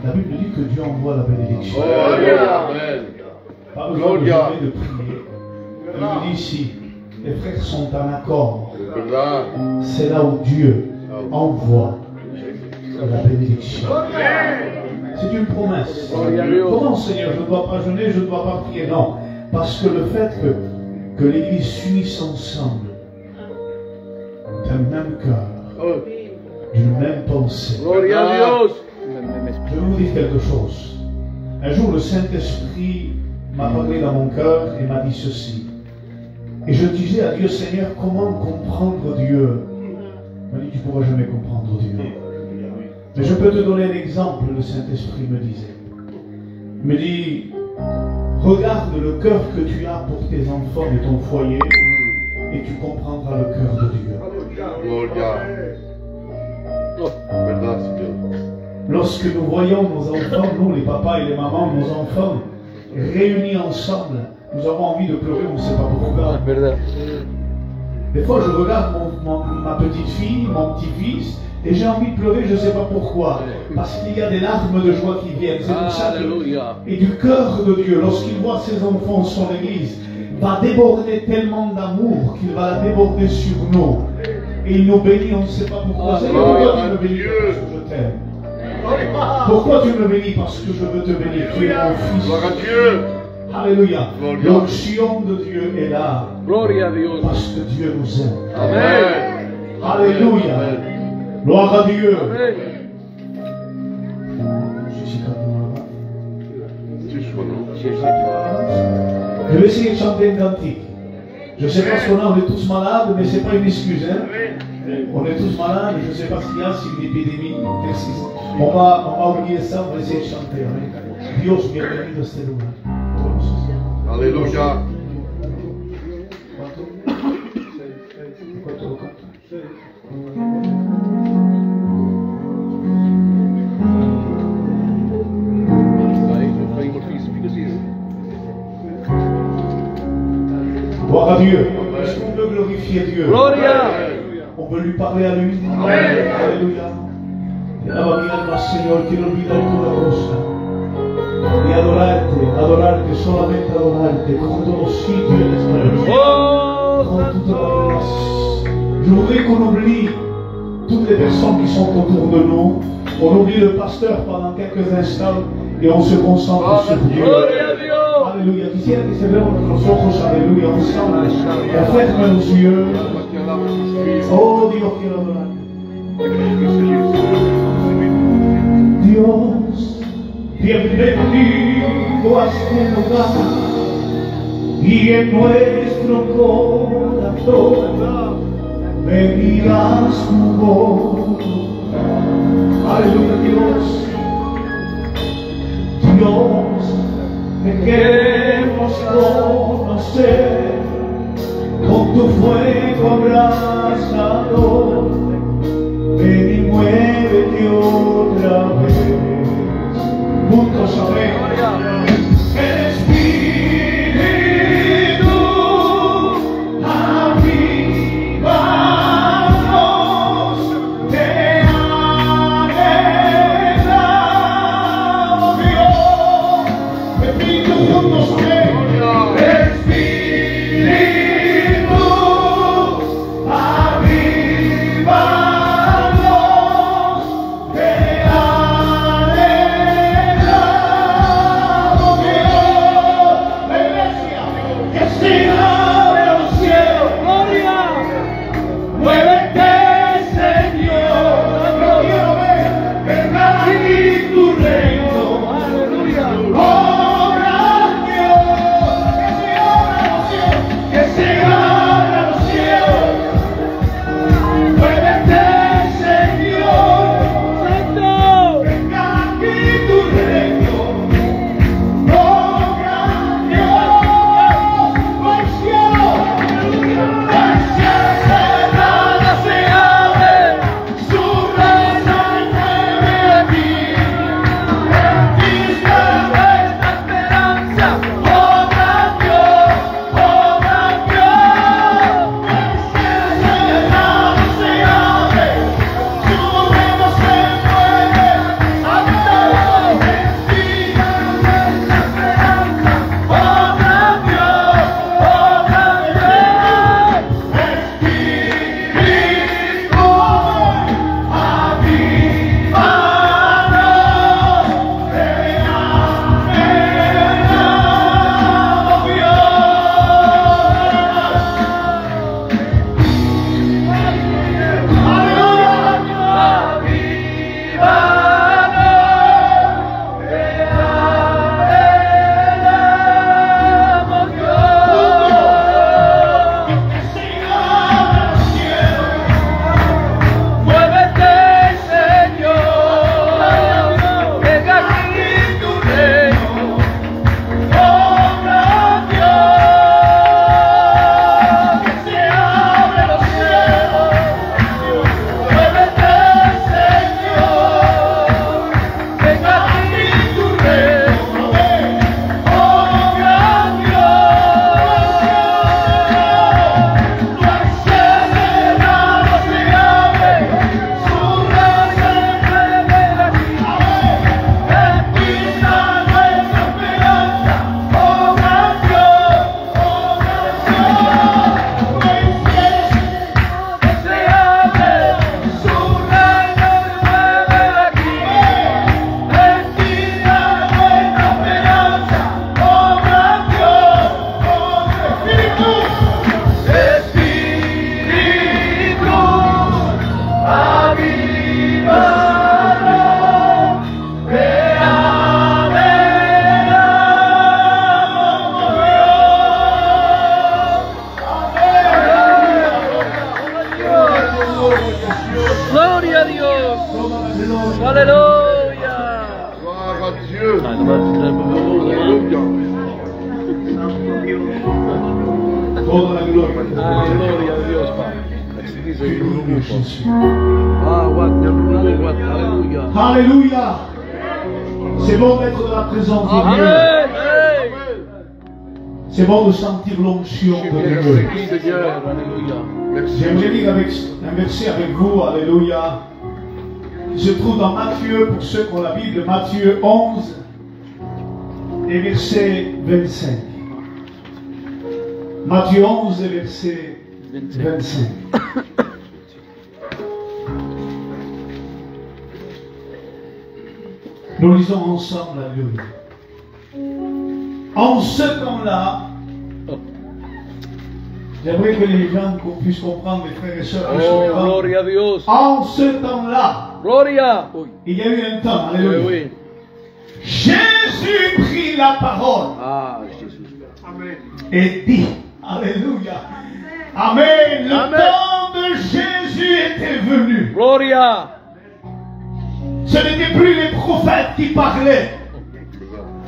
La Bible dit que Dieu envoie la bénédiction. Pas besoin de jamais de prier. Il me dit ici, les frères sont en accord. C'est là où Dieu envoie la bénédiction. C'est une promesse. Comment, Seigneur, je ne dois pas jeûner, je ne dois pas prier? Non. Parce que le fait que l'Église s'unisse ensemble d'un même cœur, d'une même pensée. Je vais vous dire quelque chose. Un jour, le Saint-Esprit m'a parlé dans mon cœur et m'a dit ceci. Et je disais à Dieu, Seigneur, comment comprendre Dieu? Il m'a dit, tu ne pourras jamais comprendre Dieu. Mais je peux te donner un exemple, le Saint-Esprit me disait. Il me dit, regarde le cœur que tu as pour tes enfants et ton foyer, et tu comprendras le cœur de Dieu. Lorsque nous voyons nos enfants, nous les papas et les mamans, nos enfants, réunis ensemble, nous avons envie de pleurer, on ne sait pas pourquoi. Des fois, je regarde ma petite fille, mon petit-fils, et j'ai envie de pleurer, je ne sais pas pourquoi. Parce qu'il y a des larmes de joie qui viennent. C'est pour ça que, et du cœur de Dieu, lorsqu'il voit ses enfants, son Église, va déborder tellement d'amour qu'il va la déborder sur nous. Et il nous bénit, on ne sait pas pourquoi. C'est pourquoi tu me bénis? Parce que je t'aime. Pourquoi tu me bénis? Parce que je veux te bénir. Tu es mon fils. Gloire à Dieu. Alléluia. L'onction de Dieu est là. Parce que Dieu nous aime. Amen. Alléluia. Gloire à Dieu. Amen. Je vais essayer de chanter un cantique. Je ne sais pas ce qu'on a, on est tous malades, mais ce n'est pas une excuse. Hein? On est tous malades, je ne sais pas ce qu'il y a, c'est une épidémie. On va oublier ça, on va essayer de chanter. Hein? Dios, bienvenido a este lugar. Alléluia. Gloire à Dieu. Est-ce qu'on peut glorifier Dieu? Gloria. On peut lui parler à lui. Alléluia. Alaba mi alma, Señor, quiero olvidar toda cosa. Y adorarte, solamente adorarte, con todo sitio en esta noche. Con toute la grâce. Je voudrais qu'on oublie toutes les personnes qui sont autour de nous. On oublie le pasteur pendant quelques instants et on se concentre sur Dieu. Alléluia. Quisiera que cerremos nuestros ojos, aleluya, ensemble. Y ferme los yeux. Oh Dios, quiero adorarte. Dios, bienvenido a este lugar y en nuestro corazón venirás tu voz. Aleluya, Dios. Dios, te queremos conocer con tu fuego abrasador. Ven y muévete otra vez. Juntos amén. Espíritu, avívanos, te anhelamos, Dios. Espíritu, juntos amén. Espíritu. Dieu. Alléluia. Toda la gloria. Gloria a Dios, Padre. Alléluia. C'est bon d'être dans la présence de Dieu. C'est bon de sentir l'onction de Dieu. J'aimerais lire un verset avec vous. Alléluia. Il se trouve dans Matthieu, pour ceux qui ont la Bible, Matthieu 11 et verset 25. Matthieu 11 et verset 25. Nous lisons ensemble, alléluia. En ce temps-là, j'aimerais que les gens qu'on puisse comprendre, mes frères et sœurs, Gloria a Dios. en ce temps-là, Gloria. il y a eu un temps, alléluia. Oui. Jésus prit la parole Ah, Jésus. et dit, alléluia, Amen, le Amen. temps de Jésus était venu. Gloria. Ce n'était plus les prophètes qui parlaient.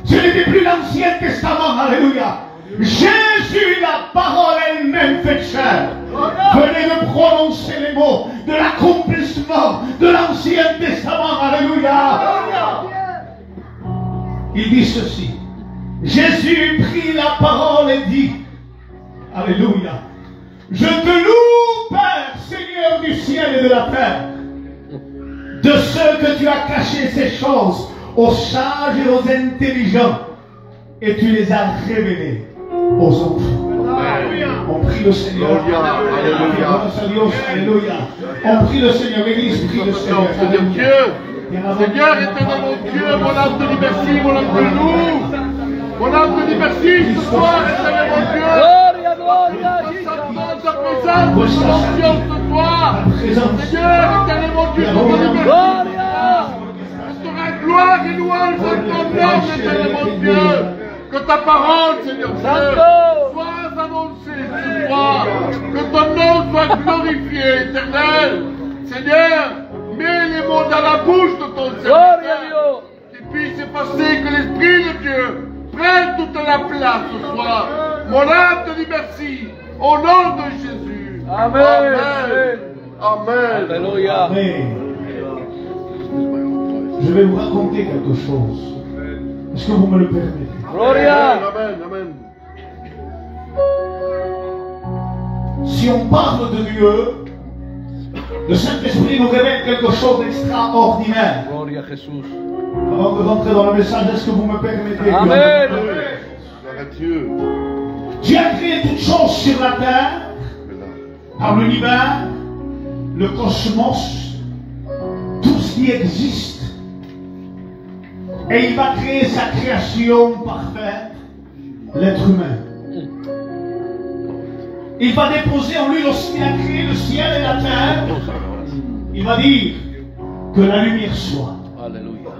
Ce n'était plus l'Ancien Testament, alléluia. Jésus, la parole elle-même faite chair, venait de prononcer les mots de l'accomplissement de l'Ancien Testament, alléluia. Il dit ceci. Jésus prit la parole et dit, alléluia, je te loue, Père, Seigneur du ciel et de la terre, de ce que tu as caché ces choses aux sages et aux intelligents, et tu les as révélées aux enfants. On prie le Seigneur. Alléluia. On prie le Seigneur. L'Église prie le Seigneur. Seigneur, éternel mon Dieu, mon âme te dit merci, mon âme te loue. Mon âme te dit merci ce soir, éternel mon Dieu. Gloria, gloria. Ta présence, ton onction ce soir. Seigneur, éternel mon Dieu, ton merci. Gloria. Gloire et louange à ton nom, éternel mon Dieu. Que ta parole, Seigneur Dieu, soit annoncée ce soir. Que ton nom soit glorifié, éternel. Seigneur, mets les mots dans la bouche de ton serviteur. Qu'il puisse se passer que l'Esprit de Dieu prenne toute la place ce soir. Mon âme te dit merci. Au nom de Jésus. Amen. Amen. Alléluia. Amen. Je vais vous raconter quelque chose. Est-ce que vous me le permettez? Gloria. Amen. Amen. Si on parle de Dieu, le Saint-Esprit nous révèle quelque chose d'extraordinaire. Gloria a Jesús. Avant de rentrer dans le message, est-ce que vous me permettez? Amen. Gloire à Dieu. Dieu a créé toutes choses sur la terre, par l'univers, le cosmos, tout ce qui existe. Et il va créer sa création parfaite, l'être humain. Il va déposer en lui, lorsqu'il a créé le ciel et la terre, il va dire que la lumière soit. Alléluia.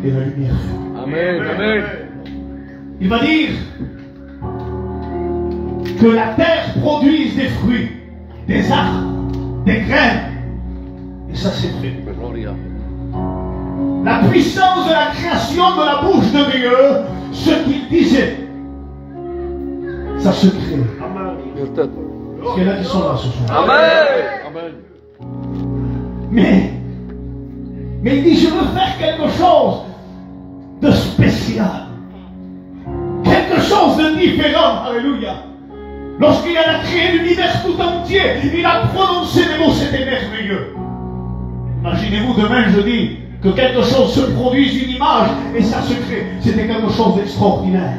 Et la lumière fut. Amen. Amen. Il va dire que la terre produise des fruits, des arbres, des graines. Et ça c'est fait. Gloria. La puissance de la création de la bouche de Dieu, ce qu'il disait, ça se crée. Est-ce qu'il y en a qui sont là ce soir? Amen. Mais il dit, je veux faire quelque chose de spécial. Quelque chose de différent. Alléluia. Lorsqu'il a créé l'univers tout entier, il a prononcé des mots, c'était merveilleux. Imaginez-vous demain, je dis, que quelque chose se produise, une image, et ça se crée. C'était quelque chose d'extraordinaire.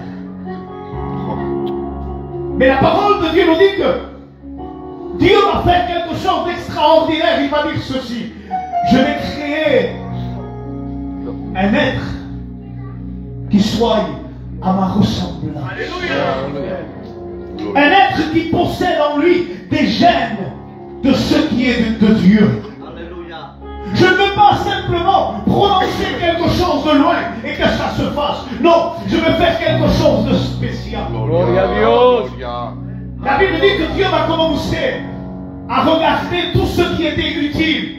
Mais la parole de Dieu nous dit que Dieu va faire quelque chose d'extraordinaire. Il va dire ceci. Je vais créer un être qui soit à ma ressemblance. Un être qui possède en lui des gènes de ce qui est de Dieu. Je ne veux pas simplement prononcer quelque chose de loin et que ça se fasse. Non, je veux faire quelque chose de spécial. Gloria a Dios. La Bible dit que Dieu va commencer à regarder tout ce qui était utile.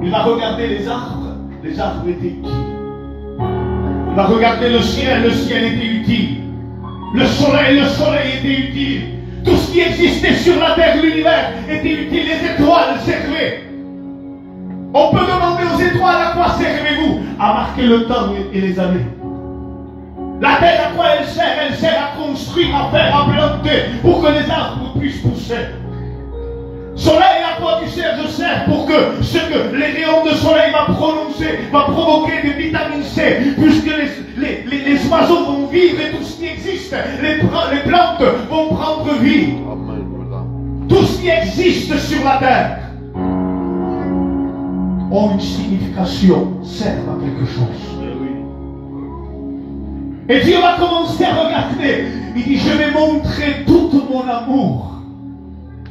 Il va regarder les arbres. Les arbres étaient utiles. On a regardé le ciel était utile. Le soleil était utile. Tout ce qui existait sur la terre, l'univers, était utile. Les étoiles servaient. On peut demander aux étoiles à quoi servez-vous? À marquer le temps et les années. La terre, à quoi elle sert? Elle sert à construire, à faire, à planter, pour que les arbres puissent pousser. Soleil, à quoi tu sers? Je sers pour que ce que les rayons de soleil va provoquer des vitamines C, puisque les oiseaux vont vivre et tout ce qui existe, les plantes vont prendre vie. Tout ce qui existe sur la terre ont une signification, servent à quelque chose. Et Dieu va commencer à regarder. Il dit, je vais montrer tout mon amour.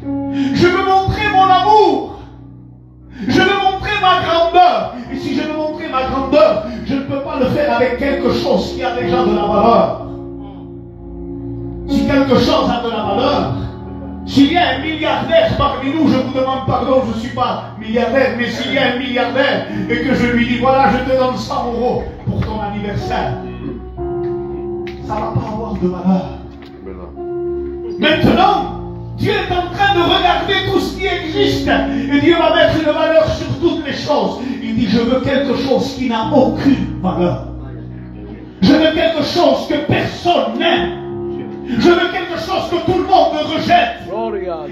Je veux montrer mon amour. Je veux montrer ma grandeur. Et si je veux montrer ma grandeur, je ne peux pas le faire avec quelque chose qui a déjà de la valeur. Si quelque chose a de la valeur, s'il y a un milliardaire parmi nous, je vous demande pardon, je ne suis pas milliardaire, mais s'il y a un milliardaire et que je lui dis, voilà, je te donne 100 € pour ton anniversaire, ça ne va pas avoir de valeur. Maintenant, Dieu est en train de regarder tout ce qui existe et Dieu va mettre une valeur sur toutes les choses. Il dit, je veux quelque chose qui n'a aucune valeur. Je veux quelque chose que personne n'aime. Je veux quelque chose que tout le monde rejette.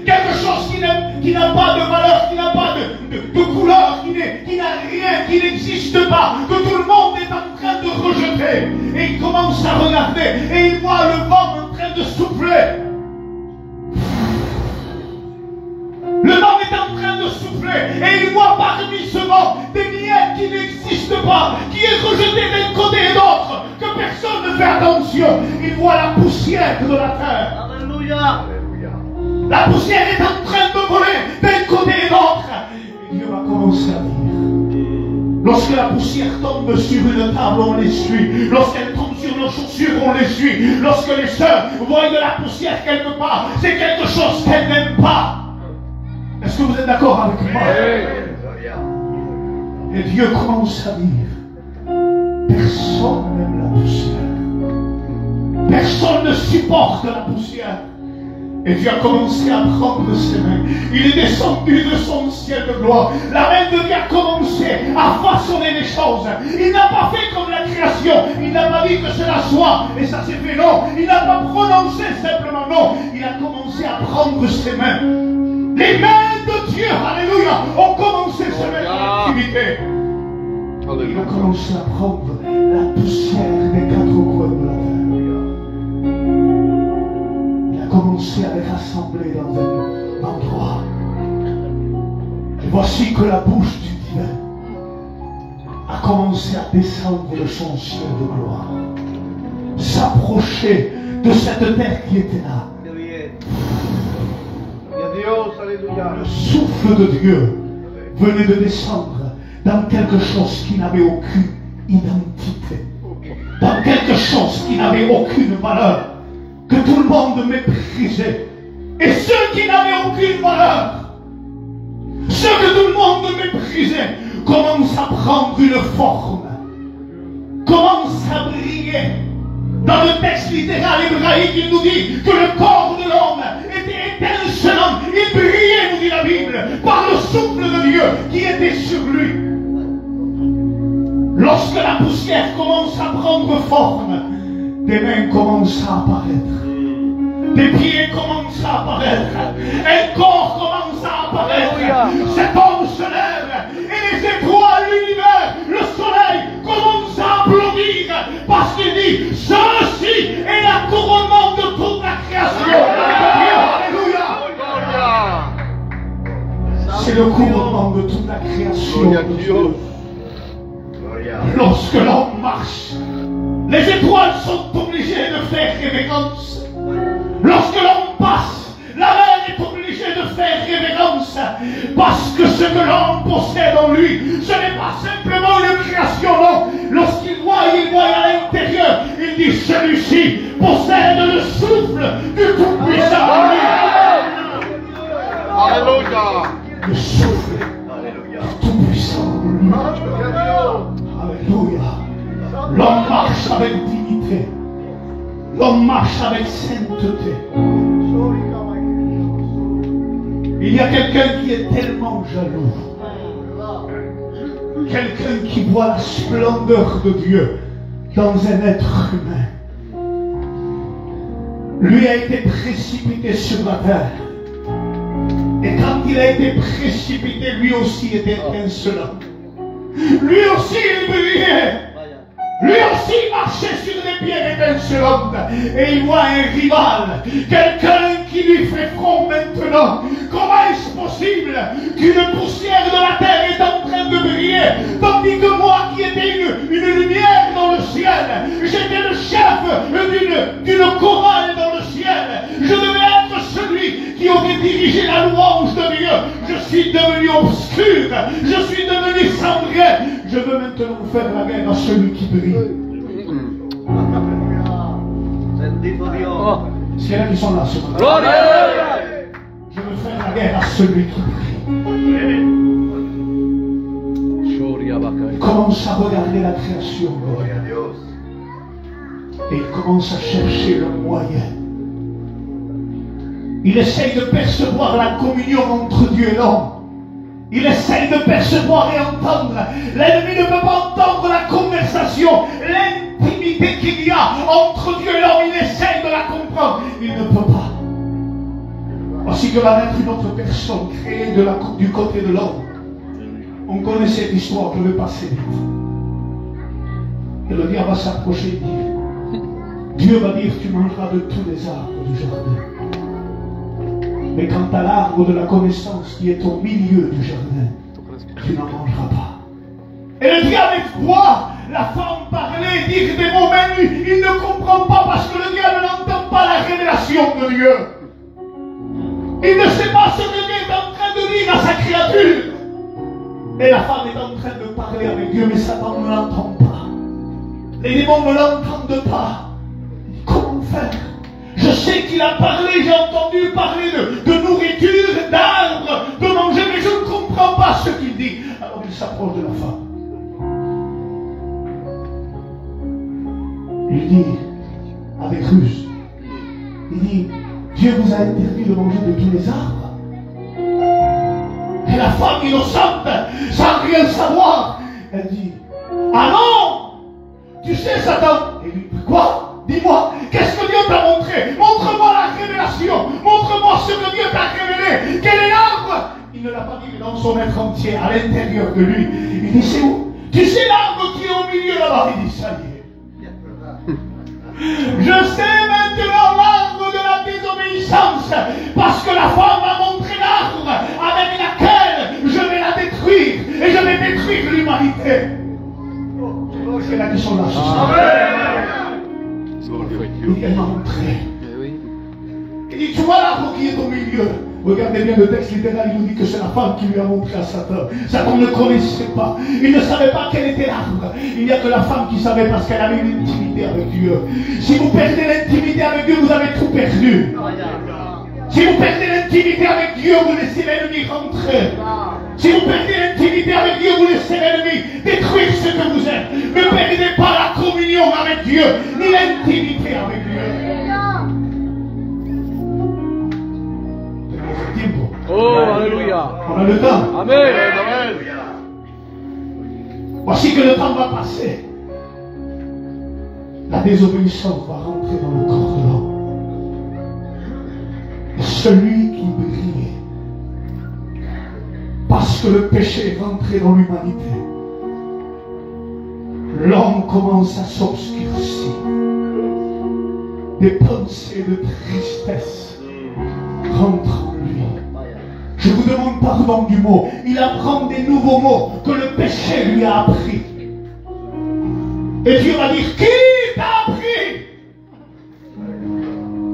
Quelque chose qui n'a pas de valeur, qui n'a pas de couleur, qui n'a rien, qui n'existe pas, que tout le monde est en train de rejeter. Et il commence à regarder et il voit le vent en train de souffler. Le vent est en train de souffler et il voit parmi ce vent des miettes qui n'existent pas, qui est rejeté d'un côté et d'autre, que personne ne fait attention. Il voit la poussière de la terre. Alléluia. La poussière est en train de voler d'un côté et d'autre. Et Dieu va commencer à dire, lorsque la poussière tombe sur une table, on l'essuie. Lorsqu'elle tombe sur nos chaussures, on l'essuie. Lorsque les sœurs voient de la poussière quelque part, c'est quelque chose qu'elles n'aiment pas. Est-ce que vous êtes d'accord avec moi? Et Dieu commence à dire, personne n'aime la poussière. Personne ne supporte la poussière. Et Dieu a commencé à prendre ses mains. Il est descendu de son ciel de gloire. La main de Dieu a commencé à façonner les choses. Il n'a pas fait comme la création. Il n'a pas dit que cela soit et ça s'est fait. Non. Il n'a pas prononcé simplement non. Il a commencé à prendre ses mains. Les mains de Dieu, alléluia, ont commencé à se mettre en activité. Il a commencé à prendre la poussière des quatre coins de la terre. Il a commencé à les rassembler dans un endroit. Et voici que la bouche du divin a commencé à descendre de son ciel de gloire, s'approcher de cette terre qui était là. Le souffle de Dieu venait de descendre dans quelque chose qui n'avait aucune identité, dans quelque chose qui n'avait aucune valeur, que tout le monde méprisait. Et ceux qui n'avaient aucune valeur, ceux que tout le monde méprisait, commencent à prendre une forme, commencent à briller. Dans le texte littéral hébraïque, il nous dit que le corps de l'homme était étincelant, il brillait, nous dit la Bible, par le souffle de Dieu qui était sur lui. Lorsque la poussière commence à prendre forme, des mains commencent à apparaître, des pieds commencent à apparaître, un corps commence à apparaître. Cet homme se lève et les étoiles, l'univers, le soleil commencent à applaudir parce qu'il dit, ceci est la couronnement de toute la création. Alléluia. C'est le couronnement de toute la création de Dieu. Lorsque l'homme marche, les étoiles sont obligées de faire révérence. Lorsque l'homme passe, la mer est obligée de faire révérence. Parce que ce que l'homme possède en lui, ce n'est pas simplement une création, non. Lorsqu'il voit à l'intérieur, il dit, celui-ci possède le souffle du Tout-Puissant en lui. Alléluia. Le souffle du Tout-Puissant en lui. Alléluia. L'homme marche marche avec dignité. L'homme marche avec sainteté. Il y a quelqu'un qui est tellement jaloux. Quelqu'un qui voit la splendeur de Dieu dans un être humain. Lui a été précipité sur la terre. Et quand il a été précipité, lui aussi était étincelant. Lui aussi il brillait. Lui aussi marchait sur des pierres étincelantes. Et il voit un rival. Quelqu'un qui lui fait front maintenant. Comment est-ce possible qu'une poussière de la terre est en train de briller, tandis que moi qui étais une lumière dans le ciel, j'étais le chef d'une chorale dans le ciel, je devais être celui qui aurait dirigé la louange de Dieu. Je suis devenu obscur, je suis devenu sans rien. Je veux maintenant faire la guerre à celui qui brille. C'est là qui sont là ce matin. Je veux faire la guerre à celui qui brille. Il commence à regarder la création. Et il commence à chercher le moyen. Il essaye de percevoir la communion entre Dieu et l'homme. Il essaye de percevoir et entendre. L'ennemi ne peut pas entendre la conversation, l'intimité qu'il y a entre Dieu et l'homme. Il essaye de la comprendre. Il ne peut pas. Voici que va naître une autre personne créée du côté de l'homme. On connaît cette histoire, je vais passer vite. Et le diable va s'approcher et dire, Dieu va dire, tu mangeras de tous les arbres du jardin. Mais quant à l'arbre de la connaissance qui est au milieu du jardin, tu n'en mangeras pas. Et le diable voit la femme parler, dire des mots, mais il ne comprend pas parce que le diable n'entend pas la révélation de Dieu. Il ne sait pas ce que Dieu est en train de dire à sa créature. Et la femme est en train de parler avec Dieu, mais Satan ne l'entend pas. Les démons ne l'entendent pas. Comment faire? Je sais qu'il a parlé, j'ai entendu parler de nourriture, d'arbres, de manger, mais je ne comprends pas ce qu'il dit. Alors il s'approche de la femme. Il dit, avec ruse, il dit, Dieu vous a interdit de manger de tous les arbres. Et la femme innocente, sans rien savoir, elle dit, ah non, tu sais Satan. Et lui dit, quoi? Dis-moi, qu'est-ce que Dieu t'a montré? Montre-moi la révélation. Montre-moi ce que Dieu t'a révélé. Quel est l'arbre? Il ne l'a pas dit, mais dans son être entier, à l'intérieur de lui. Il dit, c'est où? Tu sais l'arbre qui est au milieu là-bas? Il dit, ça y est. Je sais maintenant l'arbre de la désobéissance, parce que la femme m'a montré l'arbre avec laquelle je vais la détruire, et je vais détruire l'humanité. C'est là qu'ils sont là. Elle m'a montré. Il dit, tu vois l'arbre qui est au milieu. Regardez bien le texte littéral, il nous dit que c'est la femme qui lui a montré à Satan. Satan ne connaissait pas. Il ne savait pas quel était l'arbre. Il n'y a que la femme qui savait parce qu'elle avait une intimité avec Dieu. Si vous perdez l'intimité avec Dieu, vous avez tout perdu. Si vous perdez l'intimité avec Dieu, vous laissez l'ennemi rentrer. Si vous perdez l'intimité avec Dieu, vous laissez l'ennemi détruire ce que vous êtes. Ne perdez pas la communion avec Dieu, ni l'intimité avec Dieu. Oh, alléluia. On a le temps. Amen. Amen. Voici que le temps va passer. La désobéissance va rentrer dans le corps de l'homme. Et celui qui brillait, parce que le péché est rentré dans l'humanité, l'homme commence à s'obscurcir. Des pensées de tristesse rentrent en lui. Je vous demande pardon du mot. Il apprend des nouveaux mots que le péché lui a appris. Et Dieu va dire, qui t'a appris?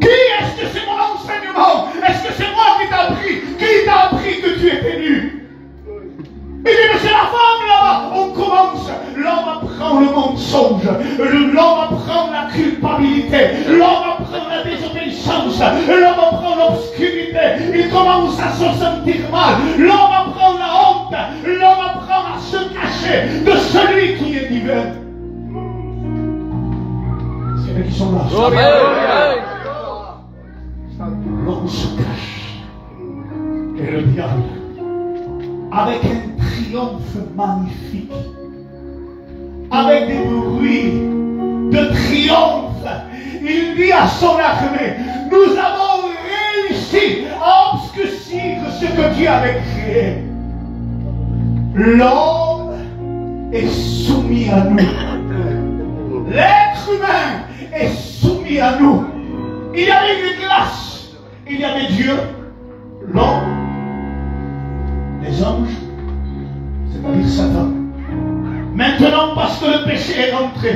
Qui? Est-ce que c'est mon enseignement? Est-ce que c'est moi qui t'a appris? Qui t'a appris que tu étais nu? Il dit, mais c'est la femme là-bas. On commence. L'homme apprend le mensonge. L'homme apprend la culpabilité. L'homme apprend la désobéissance. L'homme apprend l'obscurité. Il commence à se sentir mal. L'homme apprend la honte. L'homme apprend à se cacher de celui qui est divin. L'homme se cache. Et le diable, avec un triomphe magnifique, avec des bruits de triomphe, il dit à son armée, nous avons réussi à obscurcir ce que Dieu avait créé. L'homme est soumis à nous. L'être humain est soumis à nous. Il y avait une glace, il y avait Dieu, l'homme, les anges, c'est-à-dire Satan. Maintenant, parce que le péché est rentré,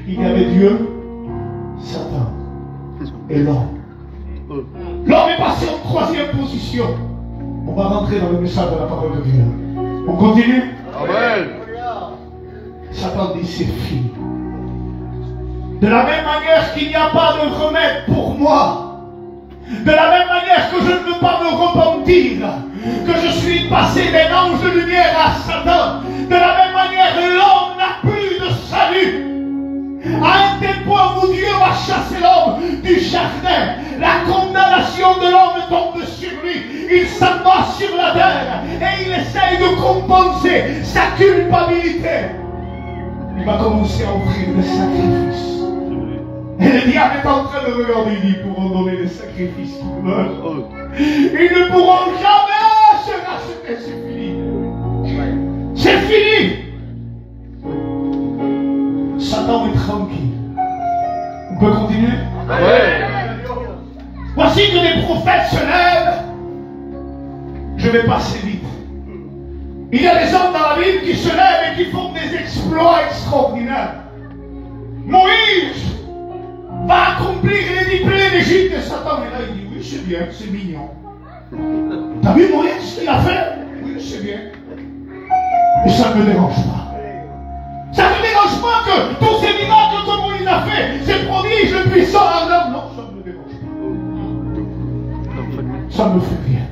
il y avait Dieu, Satan et l'homme. L'homme est passé en troisième position. On va rentrer dans le message de la parole de Dieu. On continue? Amen. Satan dit c'est fini. De la même manière qu'il n'y a pas de remède pour moi, de la même manière que je ne veux pas me repentir, que je suis passé d'un ange de lumière à Satan, de la même manière l'homme n'a plus de salut. À un tel point où Dieu va chasser l'homme du jardin, la condamnation de l'homme tombe sur lui. Il s'en va sur la terre et il essaye de compenser sa culpabilité. Il va commencer à offrir des sacrifices. Et le diable est en train de regarder, il dit, ils pourront donner des sacrifices qui meurent. Ils ne pourront jamais se racheter, c'est fini. C'est fini. Satan est tranquille. On peut continuer? Amen. Voici que les prophètes se lèvent. Je vais passer vite. Il y a des hommes dans la Bible qui se lèvent et qui font des exploits extraordinaires. Moïse va accomplir les 10 plaies d'Égypte et Satan est là, il dit oui c'est bien, c'est mignon. T'as vu Moïse ce qu'il a fait? Oui c'est bien. Mais ça ne me dérange pas. Ça ne me dérange pas que tous ces miracles que Moïse a fait, ces prodiges, le puissant en homme, non, ça ne me dérange pas. Ça ne me fait rien.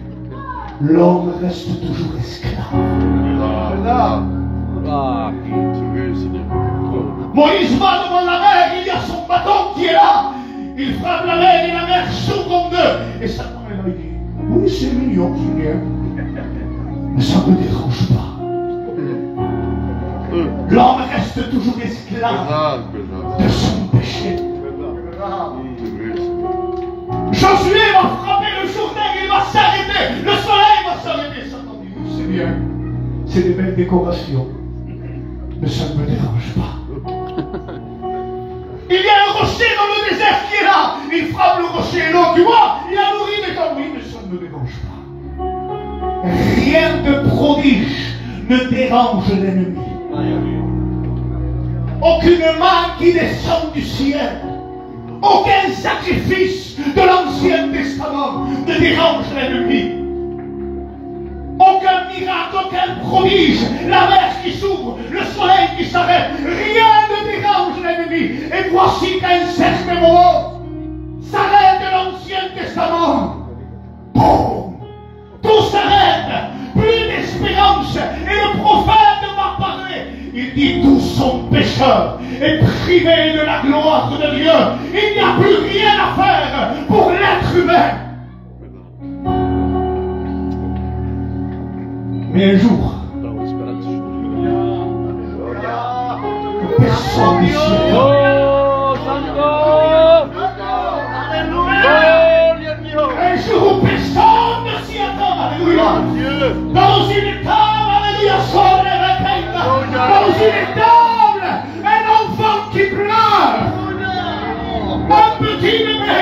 L'homme reste toujours esclave. Moïse va devant la mer, il y a son bâton qui est là. Il frappe la mer et la mer s'ouvre en deux. Et Satan est là, il dit, oui c'est mignon, c'est bien. Mais ça ne me dérange pas. L'homme reste toujours esclave de son péché. Josué va frapper le Jourdain, il va s'arrêter. Le soleil va s'arrêter. Satan dit, oui c'est bien. C'est des belles décorations. Mais ça ne me dérange pas. Il y a un rocher dans le désert qui est là. Il frappe le rocher et l'eau, tu vois, il a nourri les gens. Oui, mais ça ne me dérange pas. Rien de prodige ne dérange l'ennemi. Aucune main qui descend du ciel, aucun sacrifice de l'Ancien Testament ne dérange l'ennemi. Aucun miracle, aucun prodige, la mer qui s'ouvre, le soleil qui s'arrête, rien ne dérange l'ennemi. Et voici qu'à un certain moment, s'arrête l'Ancien Testament. Boum! Tout s'arrête, plus d'espérance. Et le prophète va parler. Il dit, tous sont pécheurs et privés de la gloire de Dieu. Il n'y a plus rien à faire pour l'être humain. Mais un jour, personne ne s'y un jour où personne ne s'y attend, alléluia. Dans une table, alléluia, dans une table, un enfant qui pleure, un petit bébé.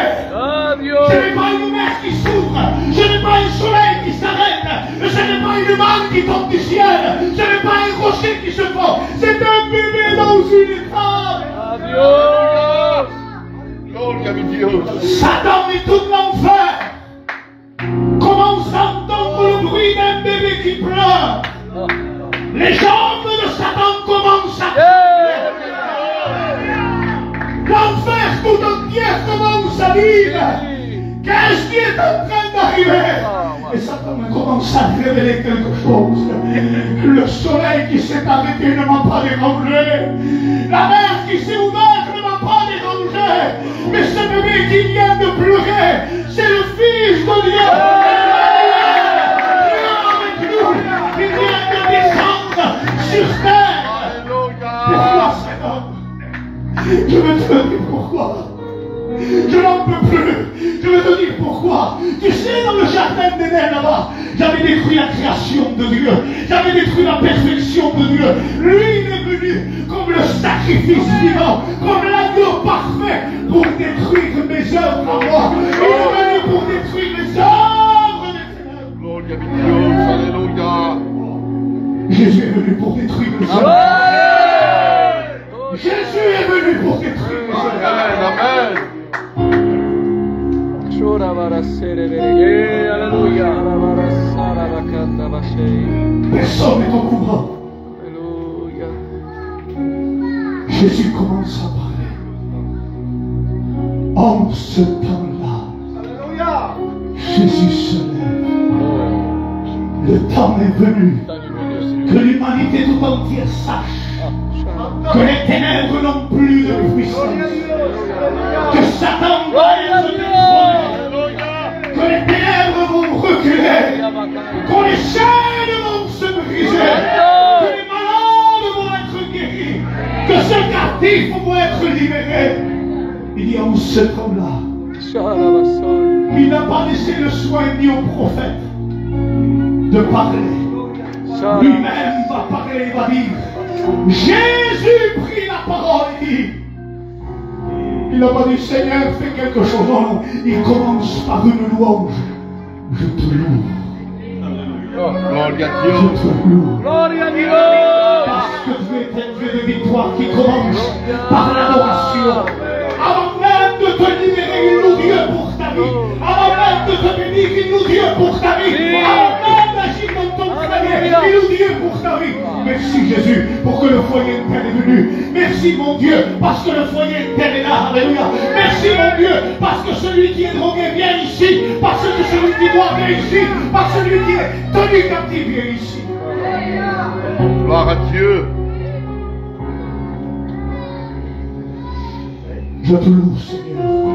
Ce n'est pas une mer qui s'ouvre, ce n'est pas un soleil qui s'arrête, ce n'est pas une manne qui tombe du ciel, ce n'est pas un rocher qui se fond, c'est un bébé dans une table. Satan et tout l'enfer commence à entendre le bruit d'un bébé qui pleure. Les jambes de Satan commencent à l'enfer tout entier commence à dire qu'est-ce qui est en train d'arriver. Et Satan commence à révéler quelque chose. Le soleil qui s'est arrêté ne m'a pas dérangé. La mer qui s'est ouverte ne m'a pas dérangé. Mais ce bébé qui vient de pleurer, c'est le Fils de Dieu. Il vient de descendre sur terre. Pourquoi, Seigneur? Je veux te dire pourquoi. Je n'en peux plus. Je veux te dire pourquoi. Tu sais, dans le jardin d'Éden là-bas, j'avais détruit la création de Dieu. J'avais détruit la perfection de Dieu. Lui, il est venu comme le sacrifice vivant, comme l'agneau parfait pour détruire mes œuvres à moi. Il est venu pour détruire mes œuvres des ténèbres. Gloria a Dios, alléluia. Jésus est venu pour détruire mes œuvres. Jésus est venu pour détruire mes œuvres. Amen. Alléluia. Personne n'est au courant. Alléluia. Jésus commence à parler. En ce temps-là, Jésus se lève. Le temps est venu que l'humanité tout entière sache que les ténèbres n'ont plus de puissance, que Satan va être détrôné, que les ténèbres vont reculer, que les chaînes vont se briser, que les malades vont être guéris, que ceux captifs vont être libérés. Il dit en ce temps-là, il n'a pas laissé le soin ni aux prophètes de parler. Lui-même va parler, il va dire. Jésus prit la parole et dit. Il n'a pas dit Seigneur, fais quelque chose. Non, il commence par une louange. Je te loue. Gloria a Je Dios. te loue. Gloria a Dios. Parce que tu es un Dieu de victoire qui commence par l'adoration. Avant même de te libérer, il loue Dieu pour ta vie. Avant même de te bénir, il loue Dieu pour ta vie. Avant même d'agir dans ton foyer, il loue Dieu pour ta vie. Merci Jésus pour que le foyer interne est venu. Merci mon Dieu parce que le foyer interne est là. Alléluia. Merci mon Dieu parce que celui qui est drogué vient ici. Parce que celui qui doit vient ici. Parce que celui qui est tenu captif vient ici. Gloire à Dieu. Je te loue, Seigneur.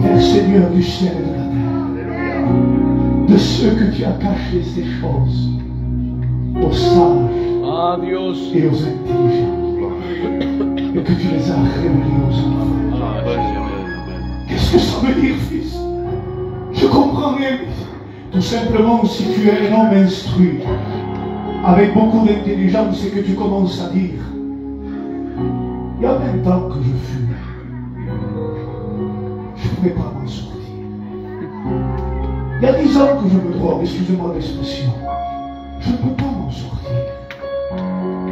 Père Seigneur du ciel et de la terre. De ceux que tu as cachés ces choses aux sages et aux intelligents. Et que tu les as révélés aux enfants. Qu'est-ce que ça veut dire, fils? Je comprends rien. Tout simplement, si tu es un homme instruit, avec beaucoup d'intelligence, et que tu commences à dire, il y a 20 ans que je fume. Je ne pouvais pas m'en sortir. Il y a 10 ans que je me drogue, excusez-moi l'expression. Je ne peux pas m'en sortir.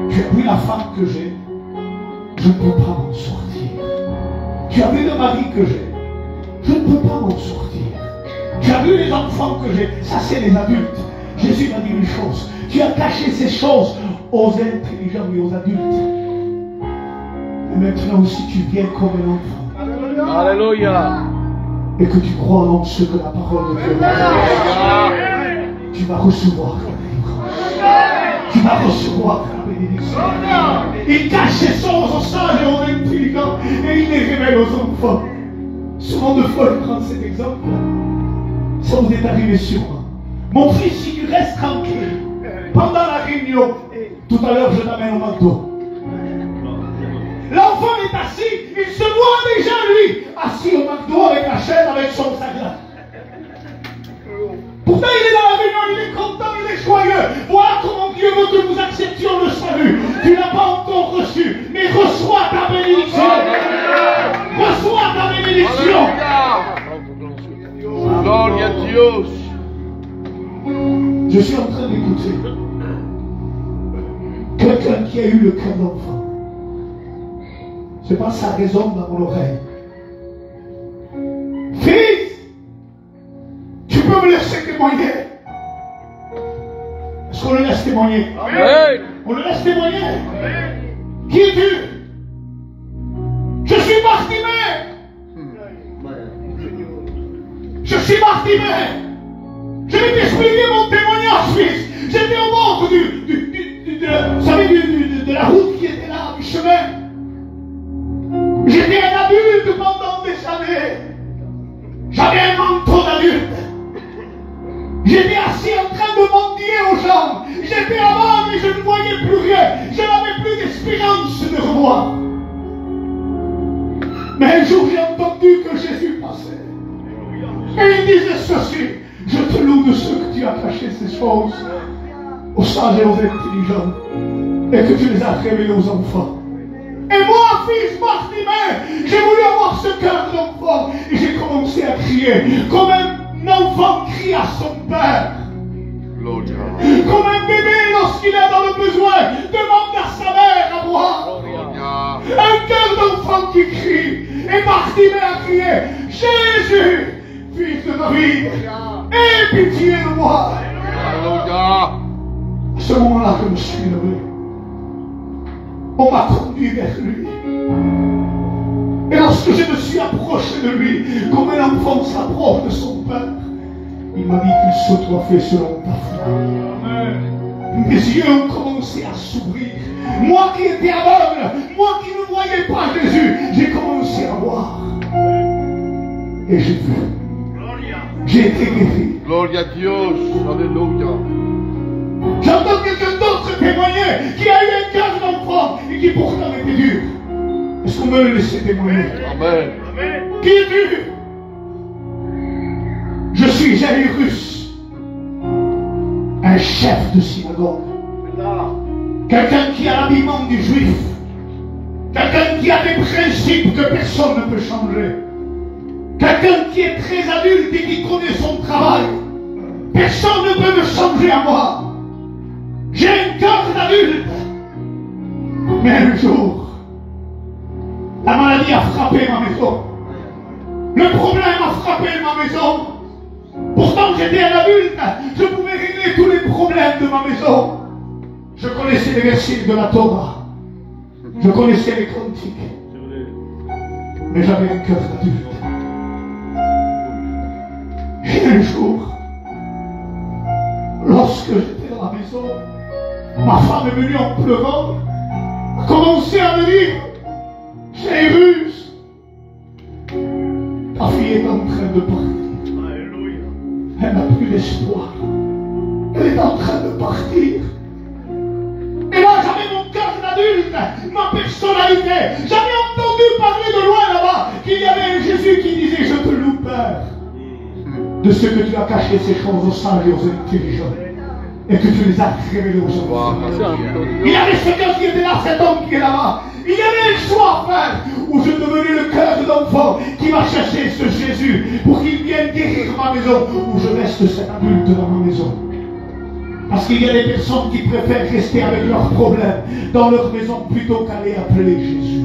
Tu as vu la femme que j'ai, je ne peux pas m'en sortir. Tu as vu le mari que j'ai, je ne peux pas m'en sortir. Tu as vu les enfants que j'ai, ça c'est les adultes. Jésus m'a dit une chose, tu as caché ces choses aux intelligents et aux adultes. Et maintenant, si tu viens comme un enfant, Alléluia. et que tu crois en ce que la parole de Dieu dit, tu vas recevoir la délivrance. Tu vas recevoir la bénédiction. Il cache ses choses aux sages et aux intelligents, et il les révèle aux enfants. Souvent de fois, je prends cet exemple. Ça vous est arrivé sur moi. Mon fils, si tu restes tranquille, pendant la réunion, tout à l'heure je t'amène au McDo. L'enfant est assis, il se voit déjà lui, assis au McDo avec la chaîne, avec son sac là. Pourtant il est dans la réunion, il est content, il est joyeux. Voilà comment Dieu veut que nous acceptions le salut. Tu n'as pas encore reçu, mais reçois ta bénédiction. Reçois ta bénédiction. Gloria a Dios. Je suis en train d'écouter quelqu'un qui a eu le cœur d'enfant. Je pense que ça résonne dans mon oreille. Fils, tu peux me laisser témoigner? Est-ce qu'on le laisse témoigner? Amen. On le laisse témoigner? Qui es-tu? Je suis Bartimée. Je suis Bartimée. Je vais t'expliquer mon témoignage, fils. J'étais au bord de la route qui était là, du chemin. J'étais un adulte. J'étais assis en train de mendier aux gens. J'étais avant et je ne voyais plus rien. Je n'avais plus d'espérance de revoir. Mais un jour j'ai entendu que Jésus passait. Et il disait ceci: je te loue de ce que tu as caché ces choses aux sages et aux intelligents, et que tu les as révélées aux enfants. Et moi, fils Bartimée, j'ai voulu avoir ce cœur d'enfant, et j'ai commencé à crier, comme un enfant crie à son père. Comme un bébé lorsqu'il est dans le besoin, demande à sa mère à boire. Un cœur d'enfant qui crie. Et Bartimée a crié: Jésus, fils de David, aie pitié de moi. À ce moment-là, je me suis levé. On m'a conduit vers lui. Et lorsque je me suis approché de lui, comme un enfant s'approche de son père, il m'a dit qu'il se soit fait selon ta foi. Mes yeux ont commencé à s'ouvrir. Moi qui étais aveugle, moi qui ne voyais pas Jésus, j'ai commencé à voir. Et j'ai vu. J'ai été guéri. Gloria a Dios. Alléluia. J'entends quelqu'un d'autre témoigner qui a eu un cœur d'enfant et qui pourtant était dur. Est-ce qu'on peut le laisser témoigner? Amen. Qui est dur? Je suis Jairus, un chef de synagogue. Quelqu'un qui a l'habillement du juif. Quelqu'un qui a des principes que personne ne peut changer. Quelqu'un qui est très adulte et qui connaît son travail. Personne ne peut me changer à moi. J'ai un cœur d'adulte. Mais un jour, la maladie a frappé ma maison. Le problème a frappé ma maison. Pourtant j'étais un adulte. Je pouvais régler tous les problèmes de ma maison. Je connaissais les versets de la Torah. Je connaissais les cantiques. Mais j'avais un cœur d'adulte. Et un jour, lorsque j'étais dans la maison, ma femme est venue en pleurant, a commencé à me dire: Jairus, ta fille est en train de partir. Elle n'a plus d'espoir. Elle est en train de partir. Et là, j'avais mon cœur d'adulte, ma personnalité. J'avais entendu parler de loin là-bas qu'il y avait un Jésus qui disait: je te loue, Père, de ce que tu as caché ces choses aux sages et aux intelligents, et que tu les as révélées aux enfants. Il y avait ce cœur qui était là, cet homme qui est là-bas. Il y avait un choix à faire, où je devenais le cœur d'enfant qui va chercher ce Jésus pour qu'il vienne guérir ma maison, où je reste cet adulte dans ma maison. Parce qu'il y a des personnes qui préfèrent rester avec leurs problèmes dans leur maison plutôt qu'aller appeler Jésus.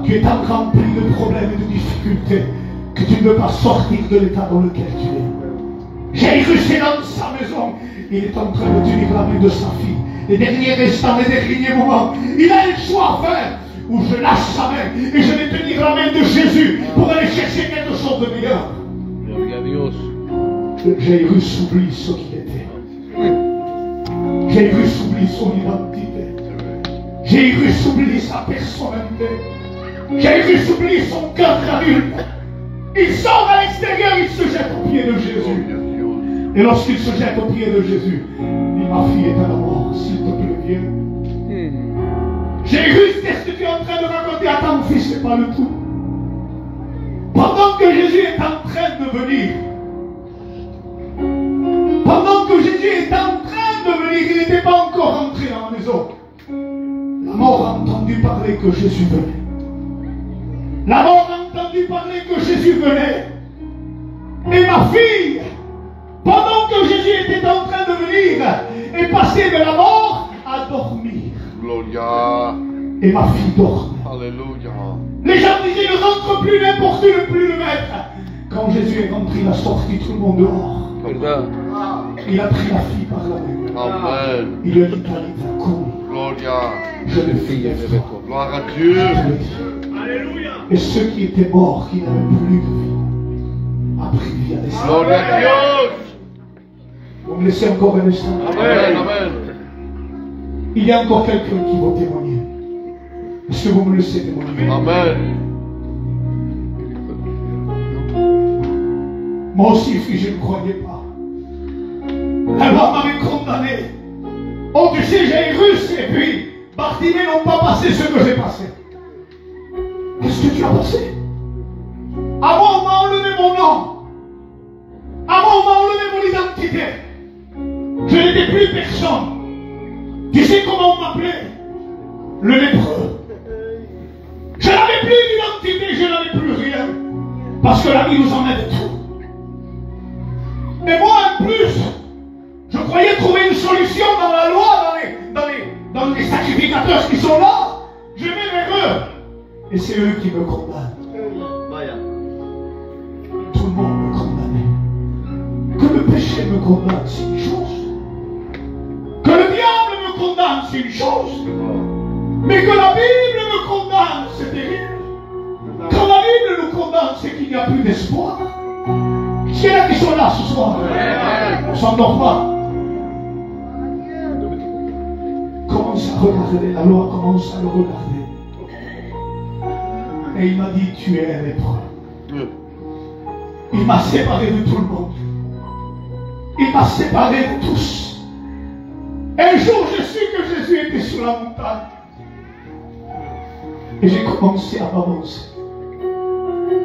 Tu es tant rempli de problèmes et de difficultés que tu ne peux pas sortir de l'état dans lequel tu es. Jairus est dans sa maison. Il est en train de tenir la main de sa fille. Les derniers instants, les derniers moments. Il a un choix à faire où je lâche sa main et je vais tenir la main de Jésus pour aller chercher quelque chose de meilleur. Jairus oublie ce qu'il était. Jairus oublie son identité. Jairus oublie sa personnalité. Jairus oublie son cœur d'adulte. Il sort à l'extérieur, il se jette aux pieds de Jésus. Et lorsqu'il se jette aux pieds de Jésus, il dit: ma fille est à la mort, s'il te plaît, viens. Jairus, qu'est-ce que tu es en train de raconter à ton fils? C'est pas le tout. Pendant que Jésus est en train de venir, pendant que Jésus est en train de venir, il n'était pas encore entré dans la maison. La mort a entendu parler que Jésus venait. La mort a entendu parler que Jésus venait. Et ma fille, pendant que Jésus était en train de venir, est passée de la mort à dormir. Gloria. Et ma fille dormait. Alléluia. Les gens disaient: ne rentre plus n'importe où, ne plus le mettre. Quand Jésus est rentré, il a sorti tout le monde dehors. Il a pris la fille par la main. Amen. Il lui a dit: Talita koum. Gloria. Je le fille avec toi. Gloire à Dieu. Alléluia. Et ceux qui étaient morts, qui n'avaient plus de vie, a pris vie à l'esprit. Gloria a Dieu. Vous me laissez encore un instant. Amen. Amen. Il y a encore quelqu'un qui va témoigner. Est-ce que vous me laissez témoigner? Amen. Moi aussi, fille, je ne croyais pas. La loi m'avait condamné. Oh, tu sais, j'ai russe et puis Bartimée n'ont pas passé ce que j'ai passé. Qu'est-ce que tu as passé? Avant, on m'a enlevé mon nom. Avant, on m'a enlevé mon identité. Je n'étais plus personne. Tu sais comment on m'appelait? Le lépreux. Je n'avais plus d'identité, je n'avais plus rien. Parce que la vie nous enlève tout. Et moi, en plus, je croyais trouver une solution dans la loi, dans les sacrificateurs qui sont là. Je vais vers eux. Et c'est eux qui me condamnent. Tout le monde me condamnait. Que le péché me condamne, c'est une chose. Que le diable me condamne, c'est une chose. Mais que la Bible me condamne, c'est terrible. Quand la Bible nous condamne, c'est qu'il n'y a plus d'espoir. S'il y en a qui sont là ce soir, on ne s'endort pas. Commence à regarder, la loi commence à le regarder. Et il m'a dit, tu es un lépreux. Il m'a séparé de tout le monde. Il m'a séparé de tous. Un jour, je suis que Jésus était sur la montagne. Et j'ai commencé à m'avancer.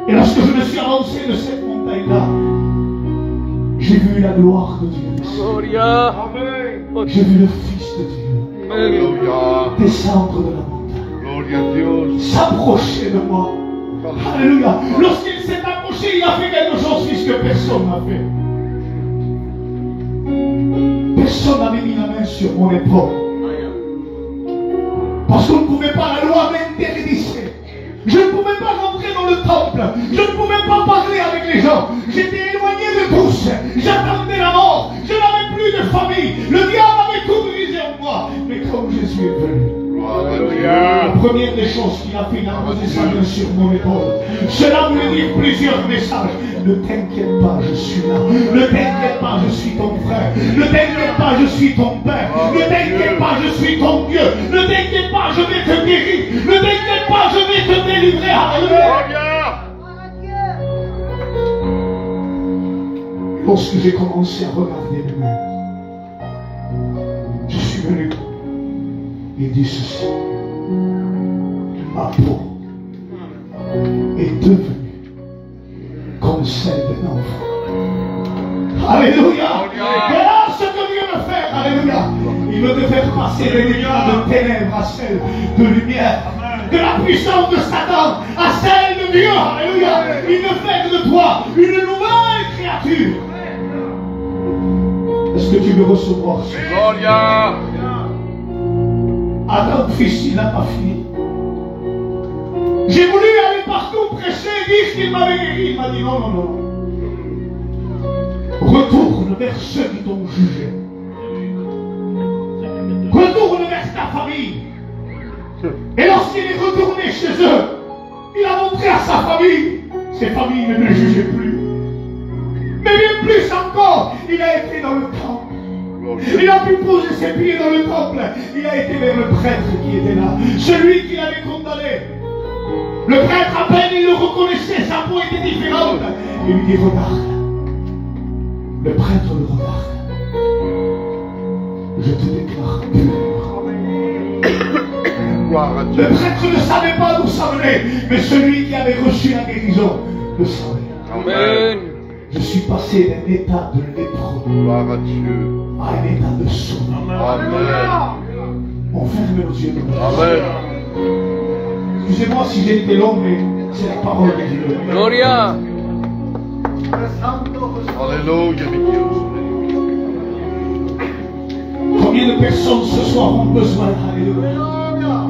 Et lorsque je me suis avancé de cette montagne-là, j'ai vu la gloire de Dieu. J'ai vu le Fils de Dieu descendre de la montagne, s'approcher de moi. Alléluia. Lorsqu'il s'est approché, il a fait quelque chose que personne n'a fait. Personne n'avait mis la main sur mon épaule. Parce qu'on ne pouvait pas, la loi m'interdisait. Je ne pouvais pas rentrer dans le temple. Je ne pouvais pas parler avec les gens. J'étais éloigné de tous. J'attendais la mort. Je n'avais plus de famille. Le diable avait tout brisé en moi. Mais comme Jésus est venu, la première des choses qu'il a fait, il a posé sa main sur mon épaule. Cela voulait dire plusieurs messages. Ne t'inquiète pas, je suis là. Ne t'inquiète pas, je suis ton frère. Ne t'inquiète pas, je suis ton père. Ne t'inquiète pas, je suis ton Dieu. Ne t'inquiète pas, je vais te guérir. Ne t'inquiète pas, je vais te délivrer. Alléluia. Lorsque j'ai commencé à regarder le mur, je suis venu. Il dit ceci: ma peau est devenue comme celle d'un enfant. Alléluia. Voilà ce que Dieu veut faire. Alléluia. Il veut te faire passer de l'état de ténèbres à celle de lumière, de la puissance de Satan à celle de Dieu. Alléluia. Il veut faire de toi une nouvelle créature. Est-ce que tu veux recevoir ça? Adam, fils, il n'a pas fini. J'ai voulu aller partout prêcher et dire qu'il m'avait guéri. Il m'a dit non, non, non. Retourne vers ceux qui t'ont jugé. Retourne vers ta famille. Et lorsqu'il est retourné chez eux, il a montré à sa famille. Ses familles ne le jugeaient plus. Mais bien plus encore, il a été dans le temple. Il a pu poser ses pieds dans le temple. Il a été vers le prêtre qui était là. Celui qui l'avait condamné. Le prêtre, à peine il le reconnaissait, sa peau était différente. Il lui dit, regarde. Le prêtre le regarde. Je te déclare pur. Le prêtre ne savait pas d'où ça venait, mais celui qui avait reçu la guérison le savait. Amen. Je suis passé d'un état de lépreux à un état de sauvé. On ferme nos yeux. Amen. Excusez-moi si j'ai été long, mais c'est la parole de Dieu. Gloria. Alléluia. Combien de personnes ce soir ont besoin, alléluia,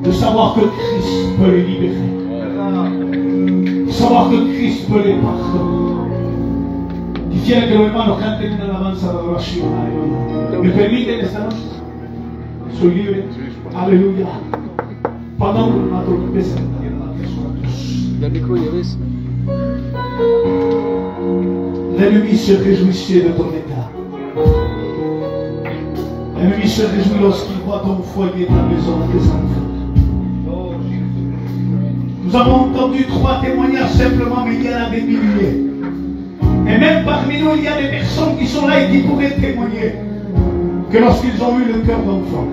de savoir que Christ peut les libérer, de savoir que Christ peut les pardonner. Quisiera que los hermanos canten una alabanza de adoración. Aleluya. ¿Me permiten esta noche? Soy libre. Aleluya. Pendant que notre empieza a cantar l'ennemi se réjouissait de ton état. L'ennemi se réjouit lorsqu'il voit ton foyer, ta maison, tes enfants. Nous avons entendu 3 témoignages simplement, mais il y en a des milliers. Et même parmi nous, il y a des personnes qui sont là et qui pourraient témoigner que lorsqu'ils ont eu le cœur d'enfant,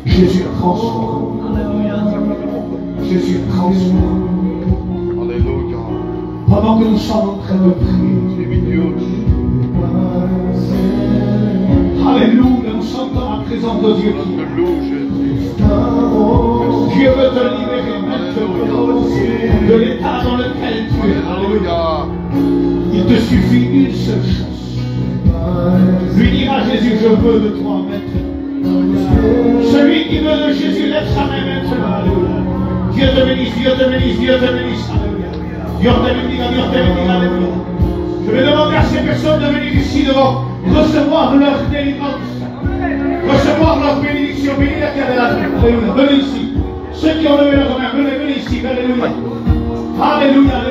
Jésus transforme. Jésus transforme. Alléluia. Pendant que nous sommes en train de prier, alléluia, nous sentons la présence de Dieu. Dieu veut te libérer maintenant de l'état dans lequel tu es. Alléluia. Il te suffit une seule chose. Lui dire à Jésus, je veux de toi maintenant. Celui qui veut de Jésus, lève sa main maintenant. Alléluia. Dieu te bénisse, Dieu te bénisse, Dieu te bénisse. Alléluia. Dieu te bénisse, Dieu te bénisse. Alléluia. Je vais demander à ces personnes de venir ici devant, recevoir leur délivrance, recevoir leur bénédiction. Bénis la terre de la terre. Alléluia. Venez ici. Ceux qui ont levé leur main, venez ici. Alléluia. Alléluia.